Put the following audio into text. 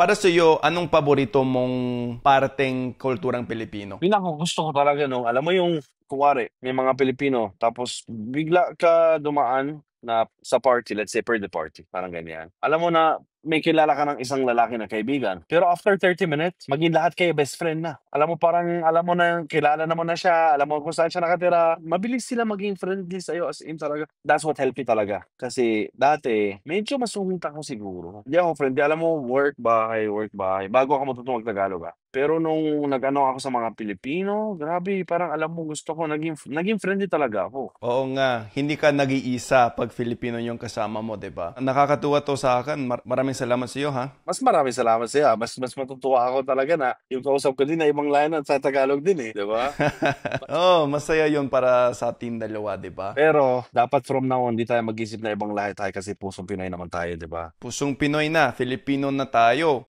Para sa iyo, anong paborito mong parteng kulturang Pilipino? Pinakagusto ko talaga 'no, alam mo yung kunwari may mga Pilipino tapos bigla ka dumaan na sa party, let's say birthday party, parang ganyan. Alam mo na may kilala ka ng isang lalaki na kaibigan, pero after 30 minutes maging lahat kayo best friend na. Alam mo parang alam mo na kilala mo na siya, alam mo kung saan siya nakatira, mabilis sila maging friendly sa'yo as in talaga. That's what helped me talaga. Kasi dati medyo masungit ako siguro. Hindi ako friendly, alam mo work, bahay, bago ako matutong mag-Tagalog, Pero nung nag-ano ako sa mga Pilipino, grabe parang alam mo gusto ko naging friendly talaga ako. Oo nga, hindi ka nag-iisa pag Filipino yung kasama mo, 'di ba? Nakakatuwa 'to sa akin. Maraming salamat sa iyo, ha. Mas maraming salamat sa'yo, mas matutuwa ako talaga na yung kausap ko din na ibang lahi at sa Tagalog din, 'di ba? Oh, masaya 'yon para sa ating dalawa, 'di ba? Pero dapat from now on, 'di tayo mag-isip na ibang lahi tayo kasi pusong Pinoy naman tayo, 'di ba? Pusong Pinoy na, Filipino na tayo.